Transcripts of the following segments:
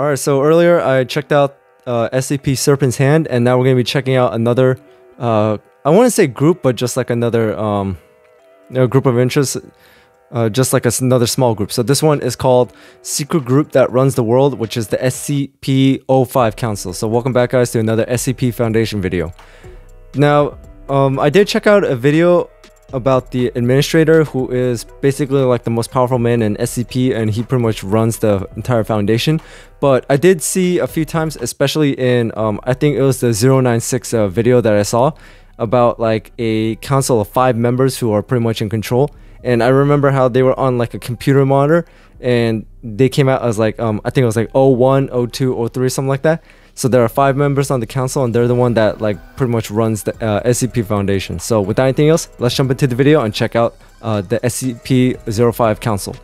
Alright, so earlier I checked out SCP Serpent's Hand, and now we're going to be checking out another, I wouldn't say group, but just like another group of interest, just like another small group. So this one is called Secret Group That Runs the World, which is the SCP-05 Council. So welcome back, guys, to another SCP Foundation video. Now, I did check out a video about the administrator, who is basically like the most powerful man in SCP, and he pretty much runs the entire foundation. But I did see a few times, especially in I think it was the 096 video that I saw, about like a council of 5 members who are pretty much in control. And I remember how they were on like a computer monitor, and they came out as like I think it was like 01, 02, 03, something like that. So there are 5 members on the council, and they're the one that like pretty much runs the SCP Foundation. So without anything else, let's jump into the video and check out the SCP-05 Council.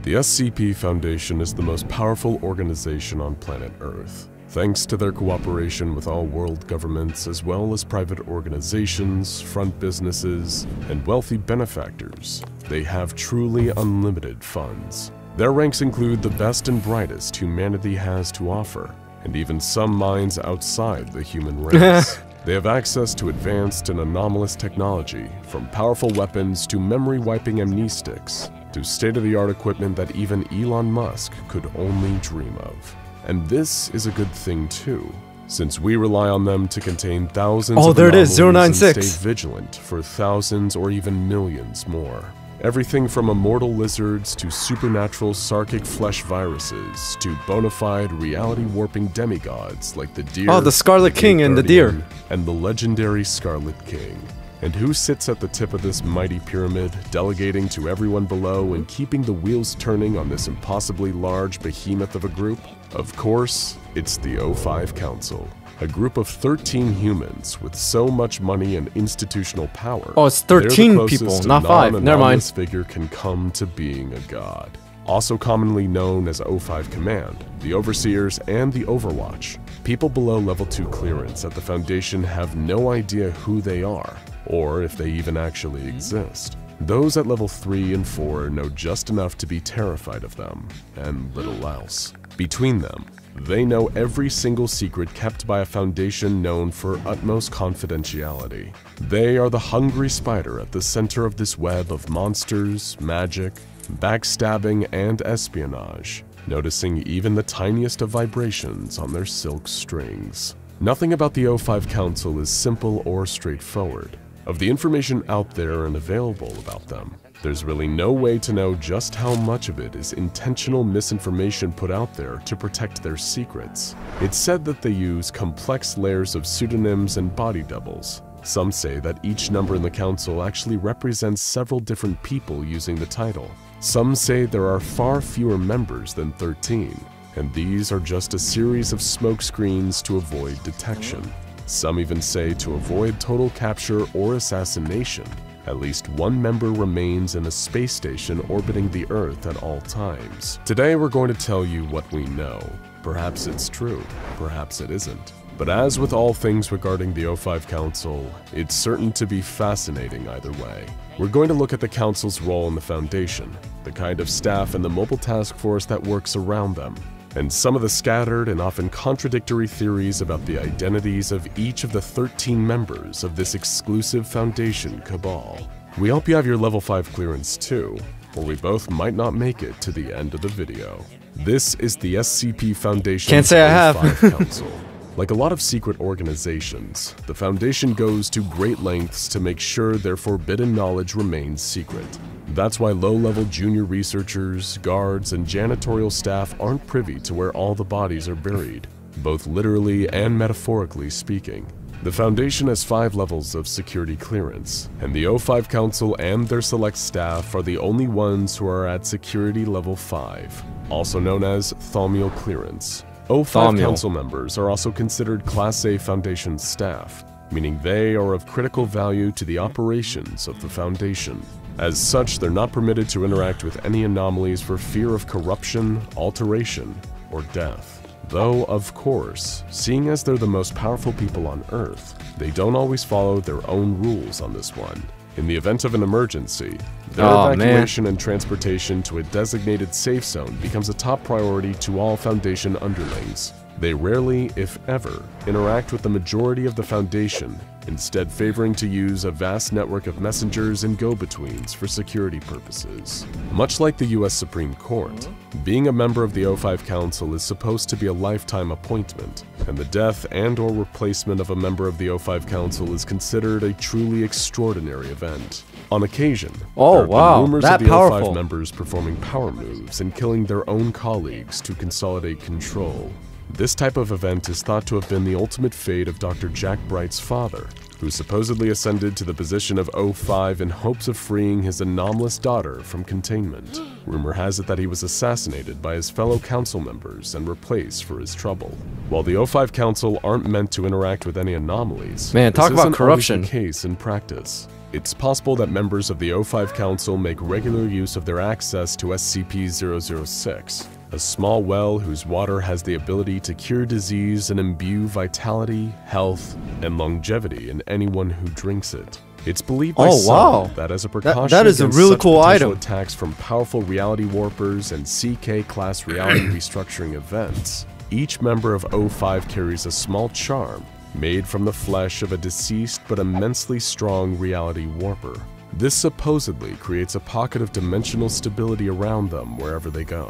The SCP Foundation is the most powerful organization on planet Earth. Thanks to their cooperation with all world governments, as well as private organizations, front businesses, and wealthy benefactors, they have truly unlimited funds. Their ranks include the best and brightest humanity has to offer, and even some minds outside the human race. They have access to advanced and anomalous technology, from powerful weapons to memory-wiping amnestics, to state-of-the-art equipment that even Elon Musk could only dream of. And this is a good thing too, since we rely on them to contain thousands of anomalies and stay vigilant for thousands or even millions more. Everything from immortal lizards to supernatural sarkic flesh viruses to bona fide reality-warping demigods like the deer, the Scarlet King and the deer, and the legendary Scarlet King. And who sits at the tip of this mighty pyramid, delegating to everyone below and keeping the wheels turning on this impossibly large behemoth of a group? Of course, it's the 05 Council. A group of 13 humans with so much money and institutional power. Oh, it's 13 people, not 5. Never mind. This figure can come to being a god. Also commonly known as 05 Command, the Overseers, and the Overwatch. People below level 2 clearance at the Foundation have no idea who they are, or if they even actually exist. Those at level 3 and 4 know just enough to be terrified of them, and little else. Between them, they know every single secret kept by a Foundation known for utmost confidentiality. They are the hungry spider at the center of this web of monsters, magic, backstabbing, and espionage, noticing even the tiniest of vibrations on their silk strings. Nothing about the 05 Council is simple or straightforward. Of the information out there and available about them, there's really no way to know just how much of it is intentional misinformation put out there to protect their secrets. It's said that they use complex layers of pseudonyms and body doubles. Some say that each number in the council actually represents several different people using the title. Some say there are far fewer members than 13, and these are just a series of smokescreens to avoid detection. Some even say to avoid total capture or assassination, at least one member remains in a space station orbiting the Earth at all times. Today we're going to tell you what we know. Perhaps it's true, perhaps it isn't. But as with all things regarding the 05 Council, it's certain to be fascinating either way. We're going to look at the Council's role in the Foundation, the kind of staff and the mobile task force that works around them, and some of the scattered and often contradictory theories about the identities of each of the 13 members of this exclusive Foundation cabal. We hope you have your level 5 clearance too, or we both might not make it to the end of the video. This is the SCP Foundation's 05 Council. Like a lot of secret organizations, the Foundation goes to great lengths to make sure their forbidden knowledge remains secret. That's why low-level junior researchers, guards, and janitorial staff aren't privy to where all the bodies are buried, both literally and metaphorically speaking. The Foundation has 5 levels of security clearance, and the 05 Council and their select staff are the only ones who are at security level 5, also known as Thaumiel clearance. 05 Council members are also considered Class A Foundation staff, meaning they are of critical value to the operations of the Foundation. As such, they're not permitted to interact with any anomalies for fear of corruption, alteration, or death. Though, of course, seeing as they're the most powerful people on Earth, they don't always follow their own rules on this one. In the event of an emergency, their Oh, evacuation and transportation to a designated safe zone becomes a top priority to all Foundation underlings. They rarely, if ever, interact with the majority of the Foundation, instead favoring to use a vast network of messengers and go-betweens for security purposes. Much like the US Supreme Court, being a member of the O5 Council is supposed to be a lifetime appointment, and the death and/or replacement of a member of the O5 Council is considered a truly extraordinary event. On occasion, there have been rumors of the O5 members performing power moves and killing their own colleagues to consolidate control. This type of event is thought to have been the ultimate fate of Dr. Jack Bright's father, who supposedly ascended to the position of O5 in hopes of freeing his anomalous daughter from containment. Rumor has it that he was assassinated by his fellow council members and replaced for his trouble. While the O5 Council aren't meant to interact with any anomalies, talk about corruption. This isn't always the case in practice. It's possible that members of the O5 Council make regular use of their access to SCP-006, a small well whose water has the ability to cure disease and imbue vitality, health, and longevity in anyone who drinks it. It's believed by some that as a precaution that is a against really such cool potential item. attacks from powerful reality warpers and CK-class reality restructuring events, each member of O5 carries a small charm made from the flesh of a deceased but immensely strong reality warper. This supposedly creates a pocket of dimensional stability around them wherever they go.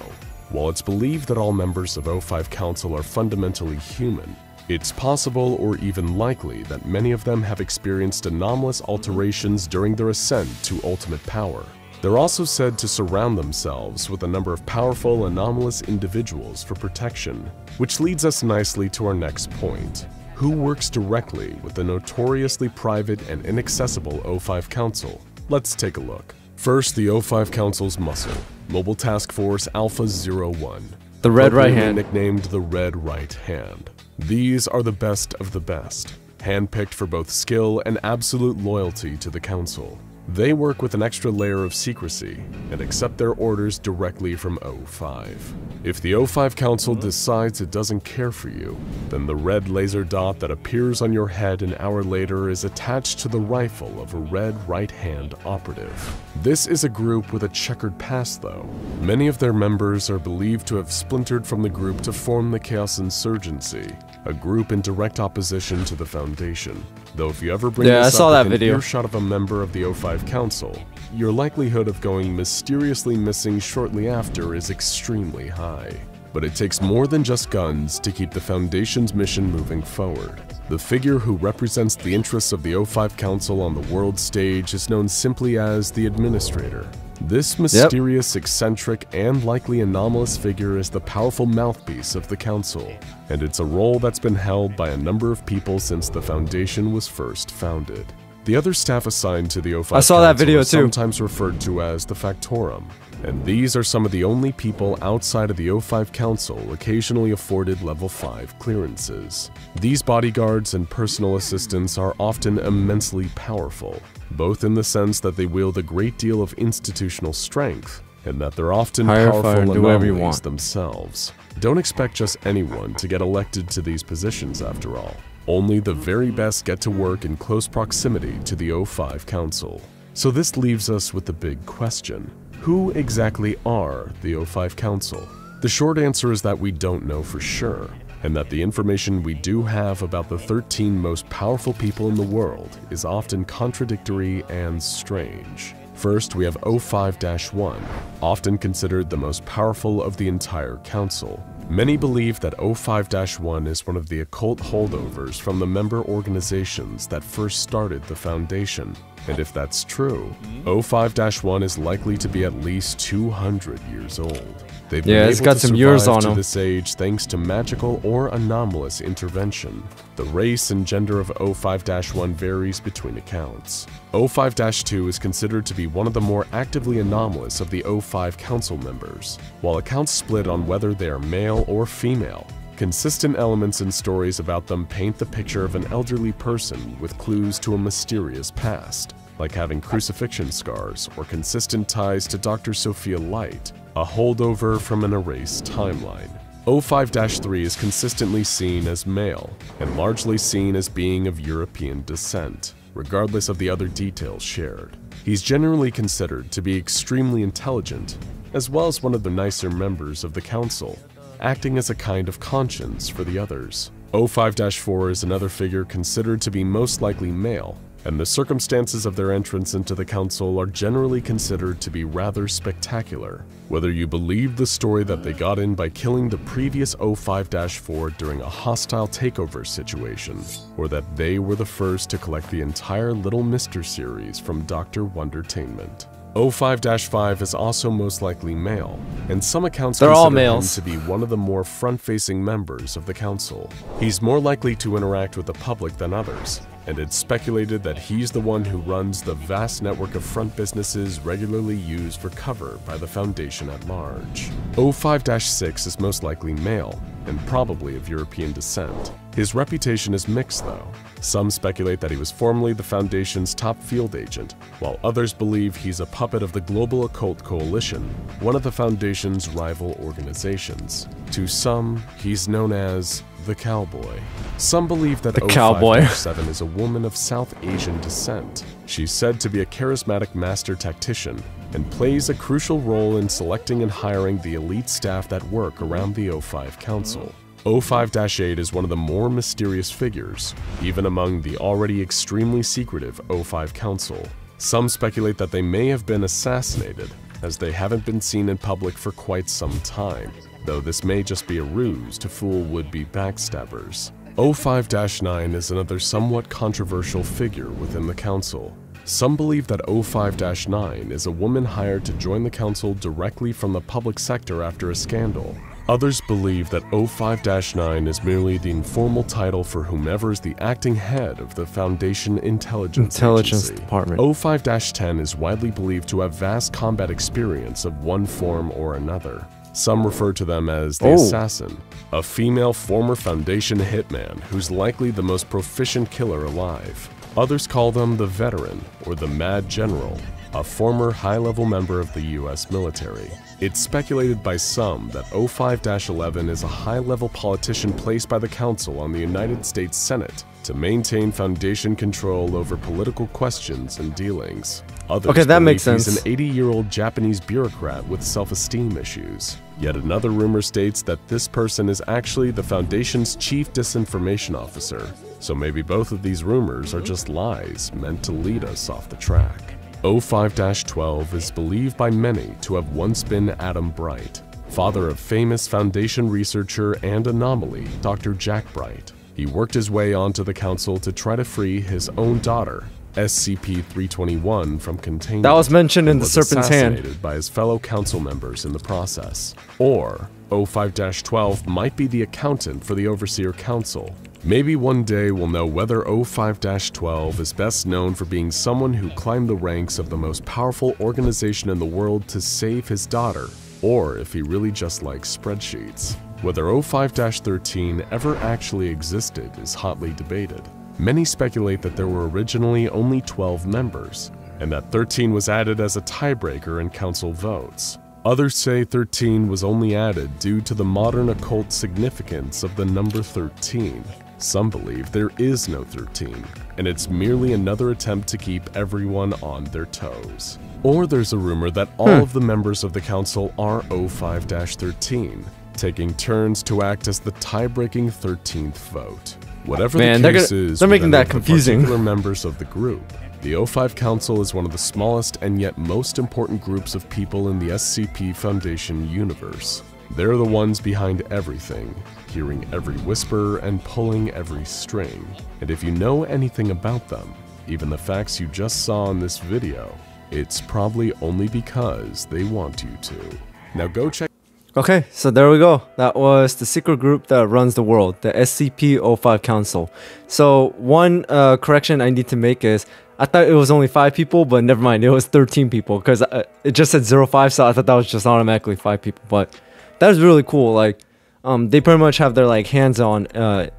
While it's believed that all members of O5 Council are fundamentally human, it's possible or even likely that many of them have experienced anomalous alterations during their ascent to ultimate power. They're also said to surround themselves with a number of powerful anomalous individuals for protection, which leads us nicely to our next point. Who works directly with the notoriously private and inaccessible O5 Council? Let's take a look. First, the O5 Council's muscle, Mobile Task Force Alpha-01. The Red Right Hand. Nicknamed the Red Right Hand. These are the best of the best, handpicked for both skill and absolute loyalty to the Council. They work with an extra layer of secrecy and accept their orders directly from O5. If the O5 Council decides it doesn't care for you, then the red laser dot that appears on your head an hour later is attached to the rifle of a Red Right Hand operative. This is a group with a checkered past though. Many of their members are believed to have splintered from the group to form the Chaos Insurgency, a group in direct opposition to the Foundation. Though if you ever bring this up within earshot of a member of the O5 Council, your likelihood of going mysteriously missing shortly after is extremely high. But it takes more than just guns to keep the Foundation's mission moving forward. The figure who represents the interests of the O5 Council on the world stage is known simply as the Administrator. This mysterious, eccentric, and likely anomalous figure is the powerful mouthpiece of the Council, and it's a role that's been held by a number of people since the Foundation was first founded. The other staff assigned to the O5 Council are sometimes referred to as the Factorum, and these are some of the only people outside of the O5 Council occasionally afforded level 5 clearances. These bodyguards and personal assistants are often immensely powerful, both in the sense that they wield a great deal of institutional strength, and that they're often powerful anomalies themselves. Don't expect just anyone to get elected to these positions after all. Only the very best get to work in close proximity to the O5 Council. So this leaves us with the big question. Who exactly are the O5 Council? The short answer is that we don't know for sure, and that the information we do have about the 13 most powerful people in the world is often contradictory and strange. First, we have O5-1, often considered the most powerful of the entire Council. Many believe that O5-1 is one of the occult holdovers from the member organizations that first started the Foundation. And if that's true, O5-1 is likely to be at least 200 years old. They've been able to survive to this age thanks to magical or anomalous intervention. The race and gender of O5-1 varies between accounts. O5-2 is considered to be one of the more actively anomalous of the O5 Council members, while accounts split on whether they are male or female. Consistent elements and stories about them paint the picture of an elderly person with clues to a mysterious past, like having crucifixion scars or consistent ties to Dr. Sophia Light, a holdover from an erased timeline. O5-3 is consistently seen as male, and largely seen as being of European descent. regardless of the other details shared. He's generally considered to be extremely intelligent, as well as one of the nicer members of the council, acting as a kind of conscience for the others. O5-4 is another figure considered to be most likely male, and the circumstances of their entrance into the council are generally considered to be rather spectacular. Whether you believe the story that they got in by killing the previous O5-4 during a hostile takeover situation, or that they were the first to collect the entire Little Mister series from Dr. Wondertainment. O5-5 is also most likely male, and some accounts consider him to be one of the more front-facing members of the council. He's more likely to interact with the public than others, and it's speculated that he's the one who runs the vast network of front businesses regularly used for cover by the Foundation at large. O5-6 is most likely male, and probably of European descent. His reputation is mixed though. Some speculate that he was formerly the Foundation's top field agent, while others believe he's a puppet of the Global Occult Coalition, one of the Foundation's rival organizations. To some, he's known as the Cowboy. Some believe that O5-7 is a woman of South Asian descent. She's said to be a charismatic master tactician and plays a crucial role in selecting and hiring the elite staff that work around the O5 Council. O5-8 is one of the more mysterious figures, even among the already extremely secretive O5 Council. Some speculate that they may have been assassinated, as they haven't been seen in public for quite some time, though this may just be a ruse to fool would-be backstabbers. O5-9 is another somewhat controversial figure within the council. Some believe that O5-9 is a woman hired to join the council directly from the public sector after a scandal. Others believe that O5-9 is merely the informal title for whomever is the acting head of the Foundation Intelligence Department. O5-10 is widely believed to have vast combat experience of one form or another. Some refer to them as the Assassin, a female former Foundation hitman who's likely the most proficient killer alive. Others call them the Veteran or the Mad General, a former high-level member of the US military. It's speculated by some that O5-11 is a high-level politician placed by the Council on the United States Senate to maintain Foundation control over political questions and dealings. Others that makes sense. He's an 80-year-old Japanese bureaucrat with self-esteem issues. Yet another rumor states that this person is actually the Foundation's chief disinformation officer, so maybe both of these rumors are just lies meant to lead us off the track. O5-12 is believed by many to have once been Adam Bright, father of famous Foundation researcher and anomaly Dr. Jack Bright. He worked his way onto the council to try to free his own daughter, SCP-321, from containment. That was mentioned in the Serpent's Hand. Assassinated by his fellow council members in the process. Or O5-12 might be the accountant for the Overseer Council. Maybe one day we'll know whether O5-12 is best known for being someone who climbed the ranks of the most powerful organization in the world to save his daughter, or if he really just likes spreadsheets. Whether O5-13 ever actually existed is hotly debated. Many speculate that there were originally only 12 members, and that 13 was added as a tiebreaker in council votes. Others say 13 was only added due to the modern occult significance of the number 13. Some believe there is no 13, and it's merely another attempt to keep everyone on their toes. Or there's a rumor that all of the members of the council are O5-13, taking turns to act as the tie-breaking 13th vote. Whatever the case is, they're making that confusing. Particular members of the group, the O5 Council is one of the smallest and yet most important groups of people in the SCP Foundation universe. They're the ones behind everything, hearing every whisper and pulling every string. And if you know anything about them, even the facts you just saw in this video, it's probably only because they want you to. Now go check. Okay, so there we go. That was the secret group that runs the world, the SCP-05 Council. So one correction I need to make is, I thought it was only 5 people, but never mind, it was 13 people, because it just said 05, so I thought that was just automatically 5 people. But that was really cool. Like, they pretty much have their like hands on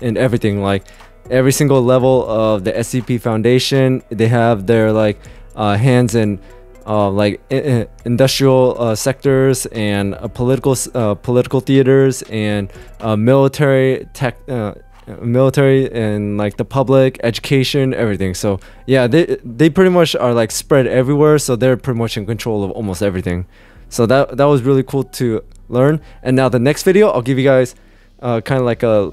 in everything. Like every single level of the SCP Foundation, they have their like hands in like industrial sectors and political theaters and military tech military and like the public, education, everything. So yeah, they pretty much are like spread everywhere, so they're pretty much in control of almost everything. So that was really cool to learn. And now the next video, I'll give you guys kind of like a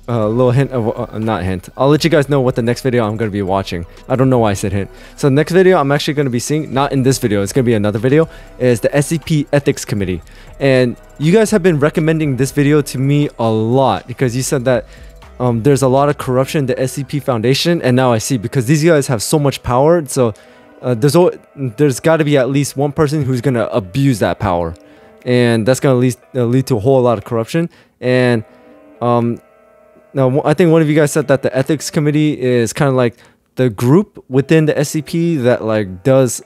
little hint of not hint. I'll let you guys know what the next video I'm going to be watching. I don't know why I said hint. So the next video I'm actually going to be seeing, not in this video, it's going to be another video, is the SCP Ethics Committee. And you guys have been recommending this video to me a lot because you said that there's a lot of corruption in the SCP Foundation, and now I see, because these guys have so much power, so there's got to be at least one person who's going to abuse that power, and that's going to lead to a whole lot of corruption. And now, I think one of you guys said that the ethics committee is kind of like the group within the SCP that like does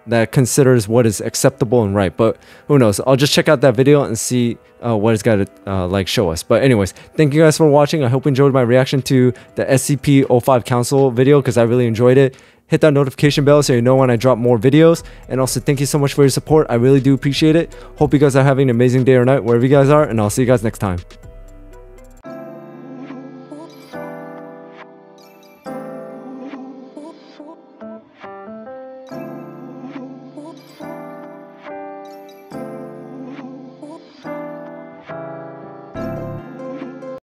that considers what is acceptable and right. But who knows? I'll just check out that video and see what it's got to like show us. But anyways, thank you guys for watching. I hope you enjoyed my reaction to the SCP-05 Council video because I really enjoyed it. Hit that notification bell so you know when I drop more videos. And also thank you so much for your support. I really do appreciate it. Hope you guys are having an amazing day or night wherever you guys are, and I'll see you guys next time.